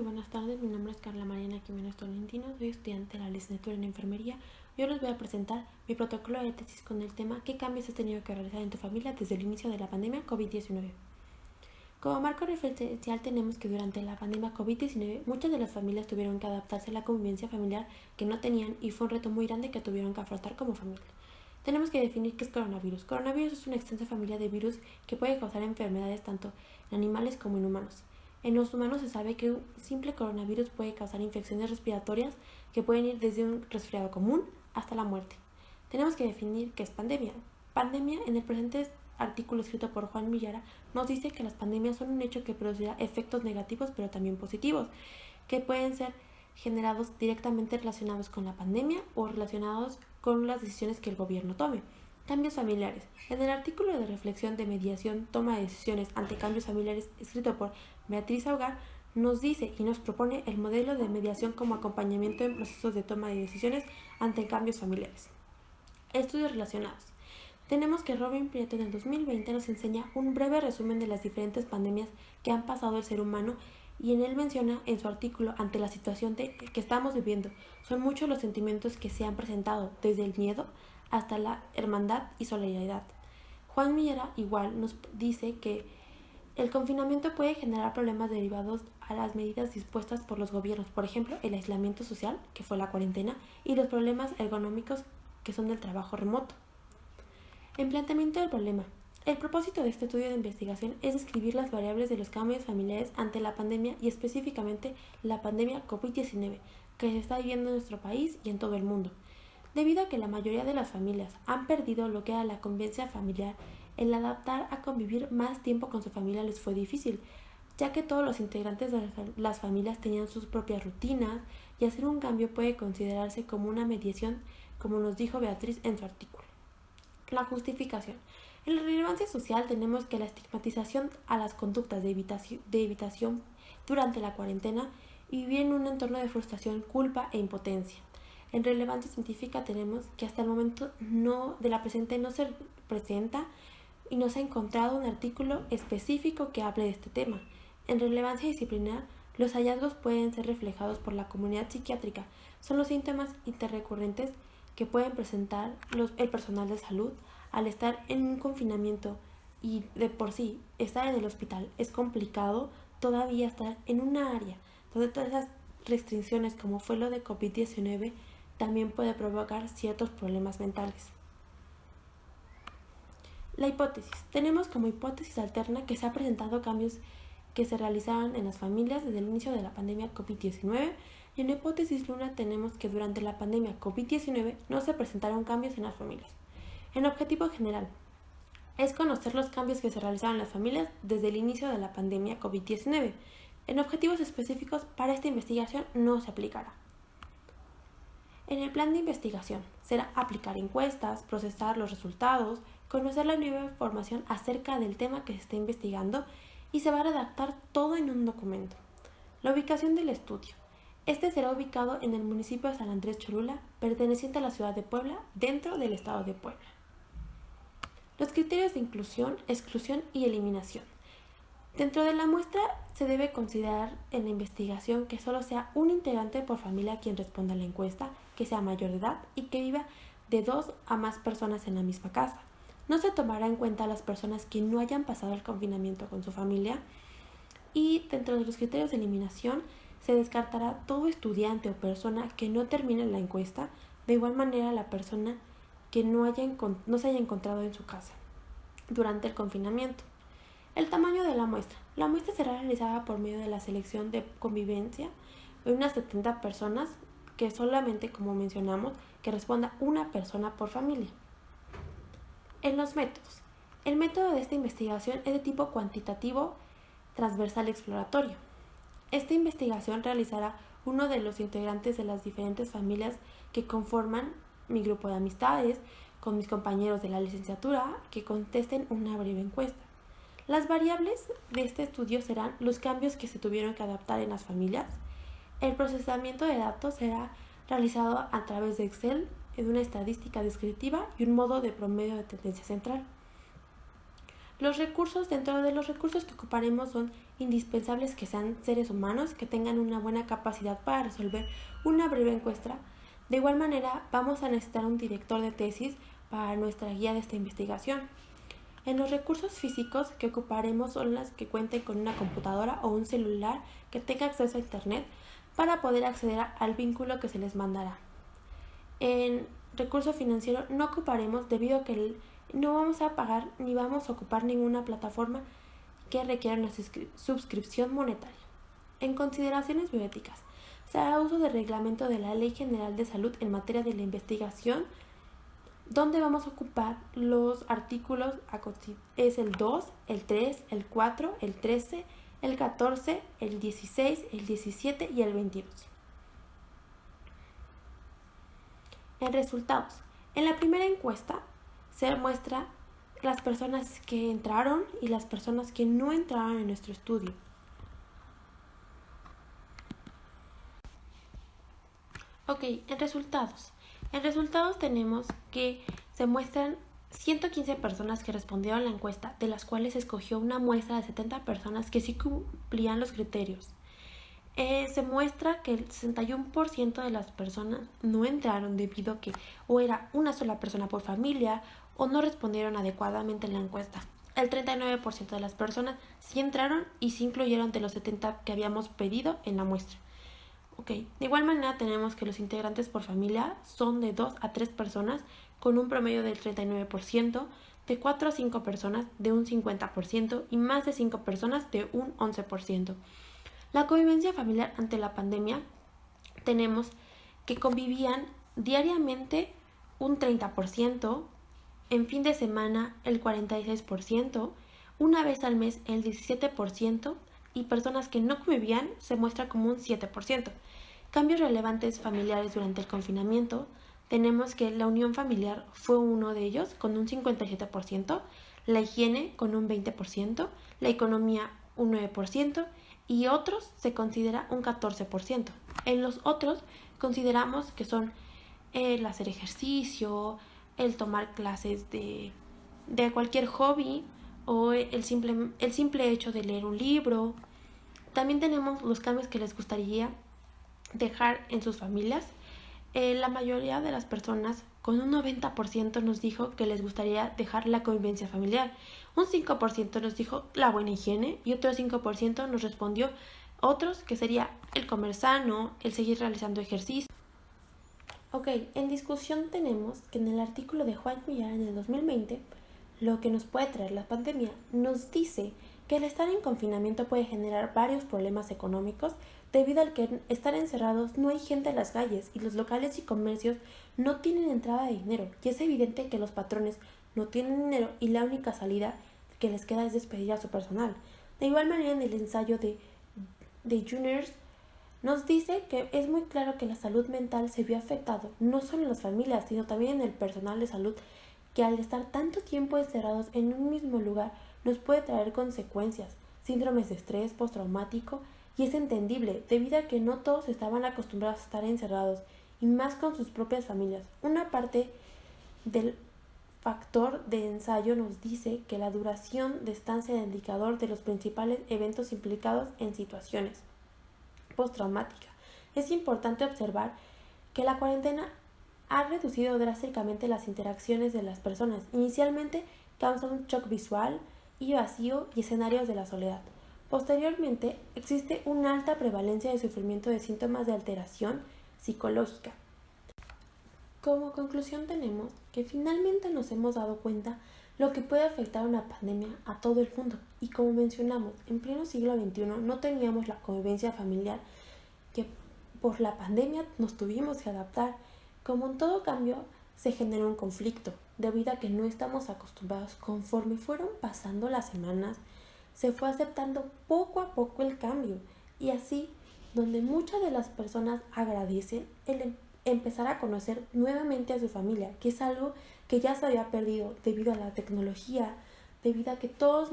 buenas tardes. Mi nombre es Carla Mariana Jiménez Tolentino, soy estudiante de la licenciatura en Enfermería. Yo les voy a presentar mi protocolo de tesis con el tema ¿qué cambios has tenido que realizar en tu familia desde el inicio de la pandemia COVID-19? Como marco referencial tenemos que durante la pandemia COVID-19 muchas de las familias tuvieron que adaptarse a la convivencia familiar que no tenían y fue un reto muy grande que tuvieron que afrontar como familia. Tenemos que definir qué es coronavirus. Coronavirus es una extensa familia de virus que puede causar enfermedades tanto en animales como en humanos. En los humanos se sabe que un simple coronavirus puede causar infecciones respiratorias que pueden ir desde un resfriado común hasta la muerte. Tenemos que definir qué es pandemia. Pandemia, en el presente artículo escrito por Juan Millara, nos dice que las pandemias son un hecho que producirá efectos negativos pero también positivos, que pueden ser generados directamente relacionados con la pandemia o relacionados con las decisiones que el gobierno tome. Cambios familiares. En el artículo de reflexión de mediación, toma de decisiones ante cambios familiares, escrito por Beatriz Augar, nos dice y nos propone el modelo de mediación como acompañamiento en procesos de toma de decisiones ante cambios familiares. Estudios relacionados. Tenemos que Robin Prieto en el 2020 nos enseña un breve resumen de las diferentes pandemias que han pasado el ser humano y en él menciona en su artículo ante la situación que estamos viviendo. Son muchos los sentimientos que se han presentado, desde el miedo hasta la hermandad y solidaridad. Juan Millera igual nos dice que el confinamiento puede generar problemas derivados a las medidas dispuestas por los gobiernos, por ejemplo, el aislamiento social, que fue la cuarentena, y los problemas ergonómicos que son del trabajo remoto. En planteamiento del problema. El propósito de este estudio de investigación es describir las variables de los cambios familiares ante la pandemia y específicamente la pandemia COVID-19 que se está viviendo en nuestro país y en todo el mundo. Debido a que la mayoría de las familias han perdido lo que era la convivencia familiar, el adaptar a convivir más tiempo con su familia les fue difícil, ya que todos los integrantes de las familias tenían sus propias rutinas y hacer un cambio puede considerarse como una mediación, como nos dijo Beatriz en su artículo. La justificación. En la relevancia social tenemos que la estigmatización a las conductas de evitación durante la cuarentena y vivir en un entorno de frustración, culpa e impotencia. En relevancia científica tenemos que hasta el momento de la presente no se presenta y no se ha encontrado un artículo específico que hable de este tema. En relevancia disciplinar, los hallazgos pueden ser reflejados por la comunidad psiquiátrica. Son los síntomas interrecurrentes que pueden presentar el personal de salud al estar en un confinamiento y de por sí estar en el hospital es complicado, todavía estar en una área donde todas esas restricciones como fue lo de COVID-19 también puede provocar ciertos problemas mentales. La hipótesis. Tenemos como hipótesis alterna que se han presentado cambios que se realizaron en las familias desde el inicio de la pandemia COVID-19 y en la hipótesis luna tenemos que durante la pandemia COVID-19 no se presentaron cambios en las familias. En objetivo general, es conocer los cambios que se realizaron en las familias desde el inicio de la pandemia COVID-19. En objetivos específicos para esta investigación no se aplicará. En el plan de investigación será aplicar encuestas, procesar los resultados, conocer la nueva información acerca del tema que se está investigando y se va a redactar todo en un documento. La ubicación del estudio. Este será ubicado en el municipio de San Andrés Cholula, perteneciente a la ciudad de Puebla, dentro del estado de Puebla. Los criterios de inclusión, exclusión y eliminación. Dentro de la muestra se debe considerar en la investigación que solo sea un integrante por familia quien responda a la encuesta, que sea mayor de edad y que viva de 2 a más personas en la misma casa. No se tomará en cuenta a las personas que no hayan pasado el confinamiento con su familia y dentro de los criterios de eliminación se descartará todo estudiante o persona que no termine la encuesta, de igual manera la persona que no se haya encontrado en su casa durante el confinamiento. El tamaño de la muestra. La muestra será realizada por medio de la selección de convivencia de unas 70 personas que solamente, como mencionamos, que responda una persona por familia. En los métodos. El método de esta investigación es de tipo cuantitativo, transversal exploratorio. Esta investigación realizará uno de los integrantes de las diferentes familias que conforman mi grupo de amistades, con mis compañeros de la licenciatura, que contesten una breve encuesta. Las variables de este estudio serán los cambios que se tuvieron que adaptar en las familias. El procesamiento de datos será realizado a través de Excel, en una estadística descriptiva y un modo de promedio de tendencia central. Los recursos, dentro de los recursos que ocuparemos, son indispensables que sean seres humanos, que tengan una buena capacidad para resolver una breve encuesta. De igual manera, vamos a necesitar un director de tesis para nuestra guía de esta investigación. En los recursos físicos que ocuparemos son las que cuenten con una computadora o un celular que tenga acceso a Internet para poder acceder al vínculo que se les mandará. En recurso financiero no ocuparemos debido a que no vamos a pagar ni vamos a ocupar ninguna plataforma que requiera una suscripción monetaria. En consideraciones bioéticas, se hará uso del reglamento de la Ley General de Salud en materia de la investigación, donde vamos a ocupar los artículos es el 2, el 3, el 4, el 13, el 14, el 16, el 17 y el 22. En resultados, en la primera encuesta se muestra las personas que entraron y las personas que no entraron en nuestro estudio. Ok, en resultados. En resultados tenemos que se muestran 115 personas que respondieron a la encuesta, de las cuales se escogió una muestra de 70 personas que sí cumplían los criterios. Se muestra que el 61% de las personas no entraron debido a que o era una sola persona por familia o no respondieron adecuadamente en la encuesta. El 39% de las personas sí entraron y sí incluyeron de los 70 que habíamos pedido en la muestra. De igual manera tenemos que los integrantes por familia son de 2 a 3 personas con un promedio del 39%, de 4 a 5 personas de un 50% y más de 5 personas de un 11%. La convivencia familiar ante la pandemia tenemos que convivían diariamente un 30%, en fin de semana el 46%, una vez al mes el 17%, y personas que no convivían se muestra como un 7%. Cambios relevantes familiares durante el confinamiento, tenemos que la unión familiar fue uno de ellos con un 57%, la higiene con un 20%, la economía un 9% y otros se considera un 14%. En los otros consideramos que son el hacer ejercicio, el tomar clases de cualquier hobby o el simple hecho de leer un libro. También tenemos los cambios que les gustaría dejar en sus familias. La mayoría de las personas, con un 90%, nos dijo que les gustaría dejar la convivencia familiar. Un 5% nos dijo la buena higiene y otro 5% nos respondió otros que sería el comer sano, el seguir realizando ejercicio. En discusión tenemos que en el artículo de Juan Millar en el 2020, lo que nos puede traer la pandemia, nos dice que el estar en confinamiento puede generar varios problemas económicos debido al que estar encerrados no hay gente en las calles y los locales y comercios no tienen entrada de dinero y es evidente que los patrones no tienen dinero y la única salida que les queda es despedir a su personal. De igual manera, en el ensayo de Juniors nos dice que es muy claro que la salud mental se vio afectado no solo en las familias sino también en el personal de salud, que al estar tanto tiempo encerrados en un mismo lugar nos puede traer consecuencias, síndromes de estrés postraumático, y es entendible debido a que no todos estaban acostumbrados a estar encerrados y más con sus propias familias. Una parte del factor de ensayo nos dice que la duración de estancia es indicador de los principales eventos implicados en situaciones postraumáticas. Es importante observar que la cuarentena ha reducido drásticamente las interacciones de las personas. Inicialmente causa un shock visual y vacío y escenarios de la soledad. Posteriormente, existe una alta prevalencia de sufrimiento de síntomas de alteración psicológica. Como conclusión tenemos que finalmente nos hemos dado cuenta lo que puede afectar una pandemia a todo el mundo. Y como mencionamos, en pleno siglo XXI no teníamos la convivencia familiar que por la pandemia nos tuvimos que adaptar. Como en todo cambio, se generó un conflicto, debido a que no estamos acostumbrados. Conforme fueron pasando las semanas, se fue aceptando poco a poco el cambio, y así, donde muchas de las personas agradecen el empezar a conocer nuevamente a su familia, que es algo que ya se había perdido debido a la tecnología, debido a que todos nos